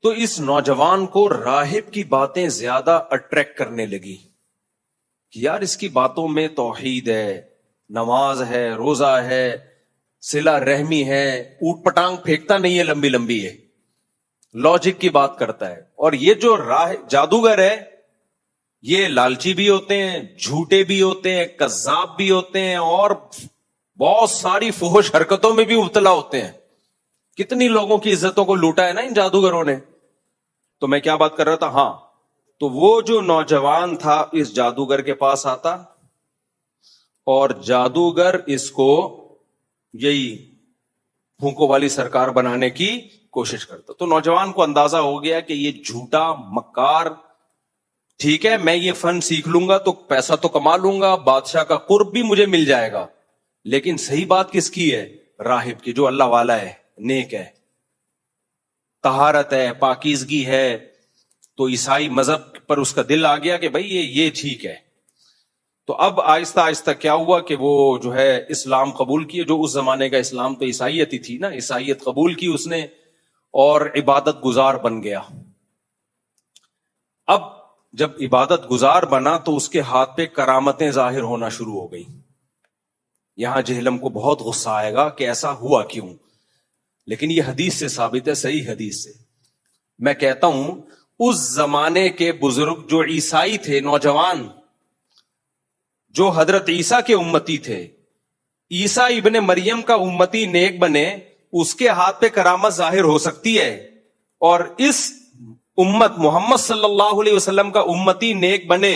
تو اس نوجوان کو راہب کی باتیں زیادہ اٹریکٹ کرنے لگی کہ یار اس کی باتوں میں توحید ہے، نماز ہے، روزہ ہے، صلہ رحمی ہے، اوٹ پٹانگ پھینکتا نہیں ہے لمبی لمبی ہے، لاجک کی بات کرتا ہے. اور یہ جو جادوگر ہے یہ لالچی بھی ہوتے ہیں، جھوٹے بھی ہوتے ہیں، کذاب بھی ہوتے ہیں، اور بہت ساری فحش حرکتوں میں بھی مبتلا ہوتے ہیں. کتنی لوگوں کی عزتوں کو لوٹا ہے نا ان جادوگروں نے. تو میں کیا بات کر رہا تھا؟ ہاں، تو وہ جو نوجوان تھا اس جادوگر کے پاس آتا اور جادوگر اس کو یہی پھونکوں والی سرکار بنانے کی کوشش کرتا. تو نوجوان کو اندازہ ہو گیا کہ یہ جھوٹا مکار، ٹھیک ہے میں یہ فن سیکھ لوں گا تو پیسہ تو کما لوں گا، بادشاہ کا قرب بھی مجھے مل جائے گا، لیکن صحیح بات کس کی ہے؟ راہب کی، جو اللہ والا ہے، نیک ہے، طہارت ہے، پاکیزگی ہے. تو عیسائی مذہب پر اس کا دل آ گیا کہ بھائی یہ ٹھیک ہے. تو اب آہستہ آہستہ کیا ہوا کہ وہ جو ہے اسلام قبول کیے. جو اس زمانے کا اسلام تو عیسائیت ہی تھی نا، عیسائیت قبول کی اس نے اور عبادت گزار بن گیا. اب جب عبادت گزار بنا تو اس کے ہاتھ پہ کرامتیں ظاہر ہونا شروع ہو گئی. یہاں جہلم کو بہت غصہ آئے گا کہ ایسا ہوا کیوں، لیکن یہ حدیث سے ثابت ہے، صحیح حدیث سے. میں کہتا ہوں اس زمانے کے بزرگ جو عیسائی تھے، نوجوان جو حضرت عیسیٰ کے امتی تھے، عیسیٰ ابن مریم کا امتی نیک بنے، اس کے ہاتھ پہ کرامت ظاہر ہو سکتی ہے. اور اس امت محمد صلی اللہ علیہ وسلم کا امتی نیک بنے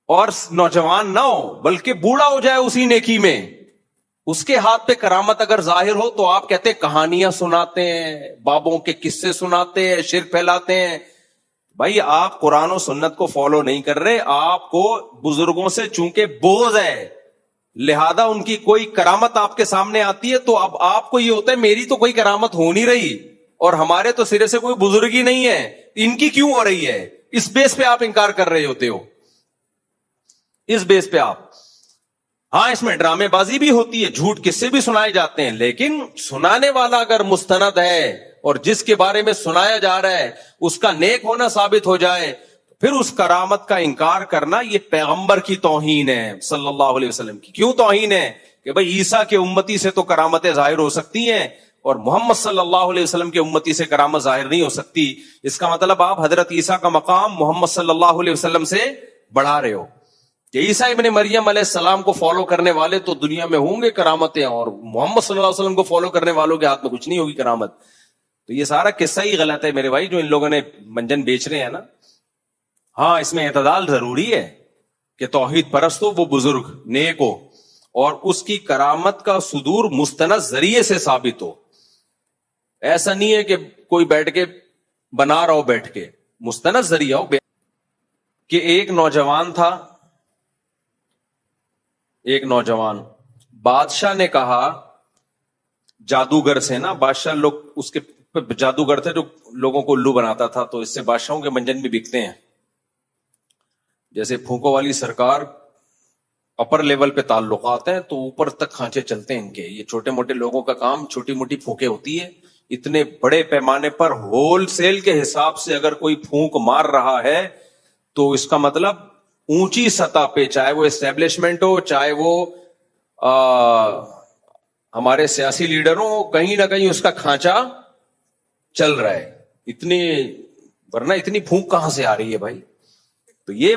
اور نوجوان نہ ہو بلکہ بوڑھا ہو جائے اسی نیکی میں، اس کے ہاتھ پہ کرامت اگر ظاہر ہو تو آپ کہتے کہانیاں سناتے ہیں، بابوں کے قصے سناتے ہیں، شرک پھیلاتے ہیں. بھائی آپ قرآن و سنت کو فالو نہیں کر رہے، آپ کو بزرگوں سے چونکہ بغض ہے لہذا ان کی کوئی کرامت آپ کے سامنے آتی ہے تو اب آپ کو یہ ہوتا ہے میری تو کوئی کرامت ہو نہیں رہی اور ہمارے تو سرے سے کوئی بزرگی نہیں ہے، ان کی کیوں ہو رہی ہے؟ اس بیس پہ آپ انکار کر رہے ہوتے ہو، اس بیس پہ آپ. ہاں اس میں ڈرامے بازی بھی ہوتی ہے، جھوٹ قصے بھی سنائے جاتے ہیں، لیکن سنانے والا اگر مستند ہے اور جس کے بارے میں سنایا جا رہا ہے اس کا نیک ہونا ثابت ہو جائے پھر اس کرامت کا انکار کرنا یہ پیغمبر کی توہین ہے صلی اللہ علیہ وسلم کی. کیوں توہین ہے؟ کہ بھئی عیسیٰ کے امتی سے تو کرامتیں ظاہر ہو سکتی ہیں اور محمد صلی اللہ علیہ وسلم کے امتی سے کرامت ظاہر نہیں ہو سکتی. اس کا مطلب آپ حضرت عیسیٰ کا مقام محمد صلی اللہ علیہ وسلم سے بڑھا رہے ہو. کہ عیسیٰ ابن مریم علیہ السلام کو فالو کرنے والے تو دنیا میں ہوں گے کرامتیں، اور محمد صلی اللہ علیہ وسلم کو فالو کرنے والوں کے ہاتھ میں کچھ نہیں ہوگی کرامت. تو یہ سارا قصہ ہی غلط ہے میرے بھائی جو ان لوگوں نے منجن بیچ رہے ہیں نا. ہاں اس میں اعتدال ضروری ہے کہ توحید پرست ہو، وہ بزرگ نیک ہو اور اس کی کرامت کا صدور مستند ذریعے سے ثابت ہو. ایسا نہیں ہے کہ کوئی بیٹھ کے بنا رہا ہو، بیٹھ کے مستند ذریعہ ہو. کہ ایک نوجوان تھا، ایک نوجوان، بادشاہ نے کہا جادوگر سے نا، بادشاہ لوگ اس کے جادوگر تھے جو لوگوں کو الو بناتا تھا، تو اس سے بادشاہوں کے منجن بھی بکتے ہیں. جیسے پھونکوں والی سرکار اپر لیول پہ تعلقات ہیں تو اوپر تک کھانچے چلتے ہیں ان کے. یہ چھوٹے موٹے لوگوں کا کام چھوٹی موٹی پھونکیں ہوتی ہے. اتنے بڑے پیمانے پر ہول سیل کے حساب سے اگر کوئی پھونک مار رہا ہے تو اس کا مطلب اونچی سطح پہ، چاہے وہ اسٹیبلشمنٹ ہو، چاہے وہ ہمارے سیاسی لیڈر ہوں، کہیں نہ کہیں اس کا کھانچا چل رہا ہے. اتنی ورنہ اتنی پھونک کہاں سے آ رہی ہے بھائی؟ تو یہ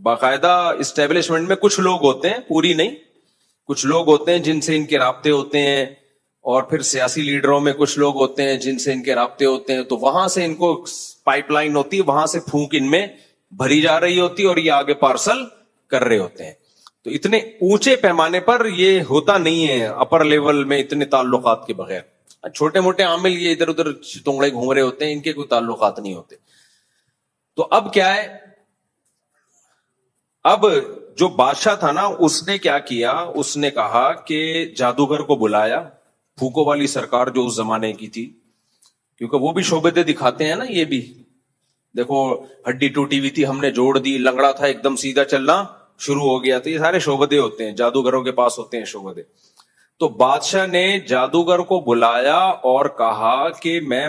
باقاعدہ اسٹیبلشمنٹ میں کچھ لوگ ہوتے ہیں، پوری نہیں، کچھ لوگ ہوتے ہیں جن سے ان کے رابطے ہوتے ہیں، اور پھر سیاسی لیڈروں میں کچھ لوگ ہوتے ہیں جن سے ان کے رابطے ہوتے ہیں، تو وہاں سے ان کو پائپ لائن ہوتی ہے، وہاں سے پھونک ان میں بھری جا رہی ہوتی ہے اور یہ آگے پارسل کر رہے ہوتے ہیں. تو اتنے اونچے پیمانے پر یہ ہوتا نہیں ہے اپر لیول میں اتنے تعلقات کے بغیر. چھوٹے موٹے عامل یہ ادھر ادھر چتونگڑے گھوم رہے ہوتے ہیں، ان کے کوئی تعلقات نہیں ہوتے. تو اب کیا ہے، اب جو بادشاہ تھا نا اس نے کیا کیا، اس نے کہا کہ جادوگر کو بلایا، پھونکوں والی سرکار جو اس زمانے کی تھی، کیونکہ وہ بھی شعبدے دکھاتے ہیں نا. یہ بھی دیکھو ہڈی ٹوٹی ہوئی تھی ہم نے جوڑ دی، لنگڑا تھا ایک دم سیدھا چلنا شروع ہو گیا. تو یہ سارے شعبدے ہوتے ہیں، جادوگروں کے پاس ہوتے ہیں شعبدے. تو بادشاہ نے جادوگر کو بلایا اور کہا کہ میں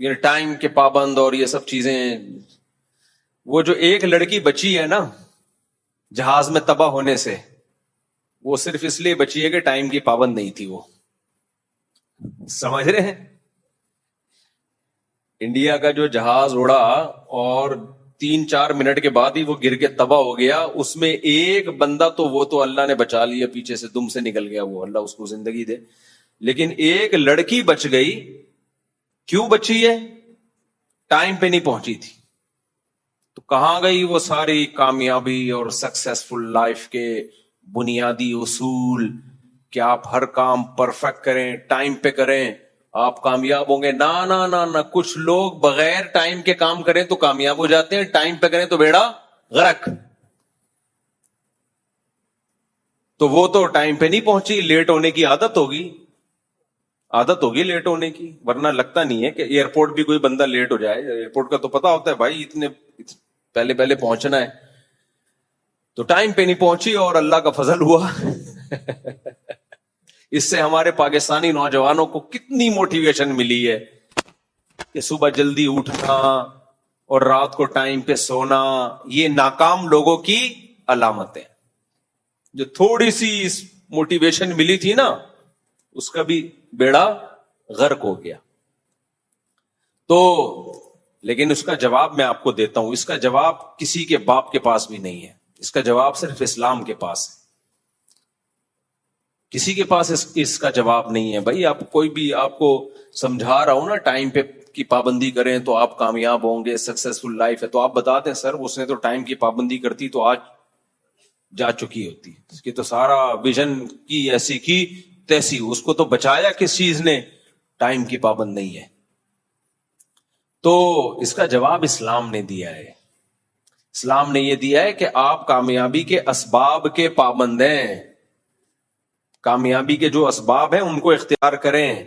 یہ ٹائم کے پابند اور یہ سب چیزیں. وہ جو ایک لڑکی بچی ہے نا جہاز میں تباہ ہونے سے, وہ صرف اس لیے بچی ہے کہ ٹائم کی پابند نہیں تھی. وہ سمجھ رہے ہیں؟ انڈیا کا جو جہاز اڑا اور 3-4 منٹ کے بعد ہی وہ گر کے تباہ ہو گیا, اس میں ایک بندہ تو وہ تو اللہ نے بچا لیا, پیچھے سے دم سے نکل گیا, وہ اللہ اس کو زندگی دے. لیکن ایک لڑکی بچ گئی. کیوں بچی ہے؟ ٹائم پہ نہیں پہنچی تھی. تو کہاں گئی وہ ساری کامیابی اور سکسیسفل لائف کے بنیادی اصول کہ آپ ہر کام پرفیکٹ کریں, ٹائم پہ کریں, آپ کامیاب ہوں گے؟ نہ نہ نہ نہ. کچھ لوگ بغیر ٹائم کے کام کریں تو کامیاب ہو جاتے ہیں, ٹائم پہ کریں تو بیڑا غرق. تو وہ تو ٹائم پہ نہیں پہنچی, لیٹ ہونے کی عادت ہوگی لیٹ ہونے کی, ورنہ لگتا نہیں ہے کہ ایئرپورٹ بھی کوئی بندہ لیٹ ہو جائے. ایئرپورٹ کا تو پتا ہوتا ہے بھائی اتنے پہلے پہنچنا ہے. تو ٹائم پہ نہیں پہنچی اور اللہ کا فضل ہوا. اس سے ہمارے پاکستانی نوجوانوں کو کتنی موٹیویشن ملی ہے کہ صبح جلدی اٹھنا اور رات کو ٹائم پہ سونا. یہ ناکام لوگوں کی علامتیں. جو تھوڑی سی موٹیویشن ملی تھی نا, اس کا بھی بیڑا غرق ہو گیا. تو لیکن اس کا جواب میں آپ کو دیتا ہوں. اس کا جواب کسی کے باپ کے پاس بھی نہیں ہے, اس کا جواب صرف اسلام کے پاس ہے. کسی کے پاس اس کا جواب نہیں ہے. بھائی آپ کوئی بھی آپ کو سمجھا رہا ہوں نا ٹائم پہ کی پابندی کریں تو آپ کامیاب ہوں گے, سکسیسفل لائف ہے, تو آپ بتاتے ہیں سر اس نے تو ٹائم کی پابندی کرتی تو آج جا چکی ہوتی. اس کی تو سارا ویژن کی ایسی کی تیسی, اس کو تو بچایا کس چیز نے؟ ٹائم کی پابند نہیں ہے. تو اس کا جواب اسلام نے دیا ہے. اسلام نے یہ دیا ہے کہ آپ کامیابی کے اسباب کے پابند ہیں. کامیابی کے جو اسباب ہیں ان کو اختیار کریں.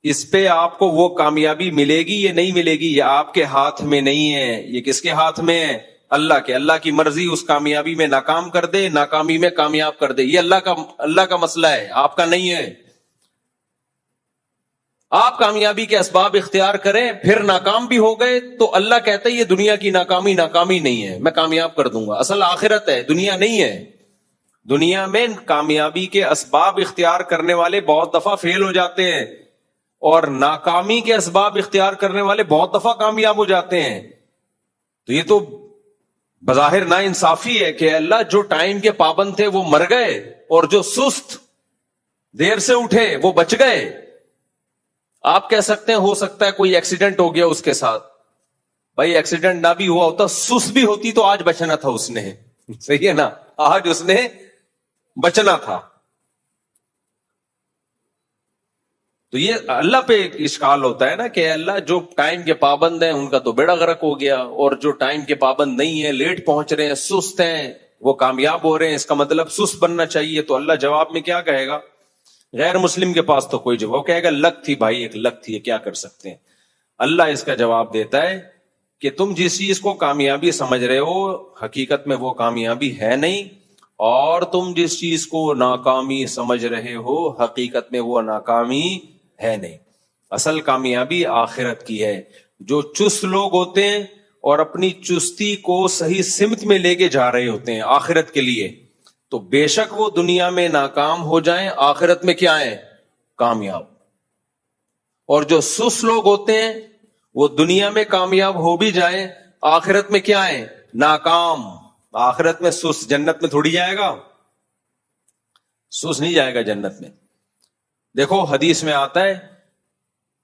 اس پہ آپ کو وہ کامیابی ملے گی یہ نہیں ملے گی, یہ آپ کے ہاتھ میں نہیں ہے. یہ کس کے ہاتھ میں ہے؟ اللہ کے. اللہ کی مرضی اس کامیابی میں ناکام کر دے, ناکامی میں کامیاب کر دے. یہ اللہ کا مسئلہ ہے, آپ کا نہیں ہے. آپ کامیابی کے اسباب اختیار کریں, پھر ناکام بھی ہو گئے تو اللہ کہتا ہے یہ دنیا کی ناکامی نہیں ہے, میں کامیاب کر دوں گا. اصل آخرت ہے, دنیا نہیں ہے. دنیا میں کامیابی کے اسباب اختیار کرنے والے بہت دفعہ فیل ہو جاتے ہیں, اور ناکامی کے اسباب اختیار کرنے والے بہت دفعہ کامیاب ہو جاتے ہیں. تو یہ تو بظاہر نا انصافی ہے کہ اللہ جو ٹائم کے پابند تھے وہ مر گئے, اور جو سست دیر سے اٹھے وہ بچ گئے. آپ کہہ سکتے ہیں ہو سکتا ہے کوئی ایکسیڈنٹ ہو گیا اس کے ساتھ. بھائی ایکسیڈنٹ نہ بھی ہوا ہوتا, سست بھی ہوتی تو آج بچنا تھا اس نے. صحیح ہے نا, آج اس نے بچنا تھا. تو یہ اللہ پہ ایک اشکال ہوتا ہے نا کہ اللہ جو ٹائم کے پابند ہیں ان کا تو بیڑا غرق ہو گیا, اور جو ٹائم کے پابند نہیں ہے, لیٹ پہنچ رہے ہیں, سست ہیں, وہ کامیاب ہو رہے ہیں. اس کا مطلب سست بننا چاہیے. تو اللہ جواب میں کیا کہے گا؟ غیر مسلم کے پاس تو کوئی جواب, کہے گا لک تھی بھائی, ایک لک تھی, کیا کر سکتے ہیں. اللہ اس کا جواب دیتا ہے کہ تم جس چیز کو کامیابی سمجھ رہے ہو حقیقت میں وہ کامیابی ہے نہیں, اور تم جس چیز کو ناکامی سمجھ رہے ہو حقیقت میں وہ ناکامی ہے نہیں. اصل کامیابی آخرت کی ہے. جو چست لوگ ہوتے ہیں اور اپنی چستی کو صحیح سمت میں لے کے جا رہے ہوتے ہیں آخرت کے لیے, تو بے شک وہ دنیا میں ناکام ہو جائیں, آخرت میں کیا ہے؟ کامیاب. اور جو سست لوگ ہوتے ہیں وہ دنیا میں کامیاب ہو بھی جائیں, آخرت میں کیا ہے؟ ناکام. آخرت میں سست جنت میں تھوڑی جائے گا, سست نہیں جائے گا جنت میں. دیکھو حدیث میں آتا ہے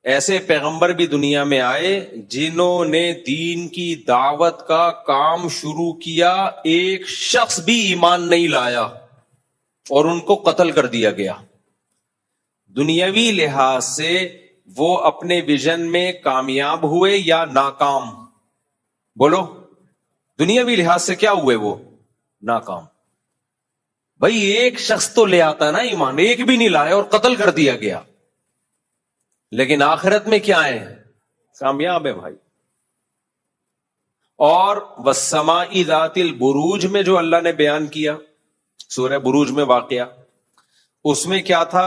ایسے پیغمبر بھی دنیا میں آئے جنہوں نے دین کی دعوت کا کام شروع کیا, ایک شخص بھی ایمان نہیں لایا اور ان کو قتل کر دیا گیا. دنیاوی لحاظ سے وہ اپنے ویژن میں کامیاب ہوئے یا ناکام؟ بولو, دنیاوی لحاظ سے کیا ہوئے؟ وہ ناکام. بھائی ایک شخص تو لے آتا نا ایمان, ایک بھی نہیں لایا اور قتل کر دیا گیا. لیکن آخرت میں کیا ہے؟ کامیاب ہے بھائی. اور والسماء ذات البروج میں جو اللہ نے بیان کیا, سورہ بروج میں واقعہ, اس میں کیا تھا؟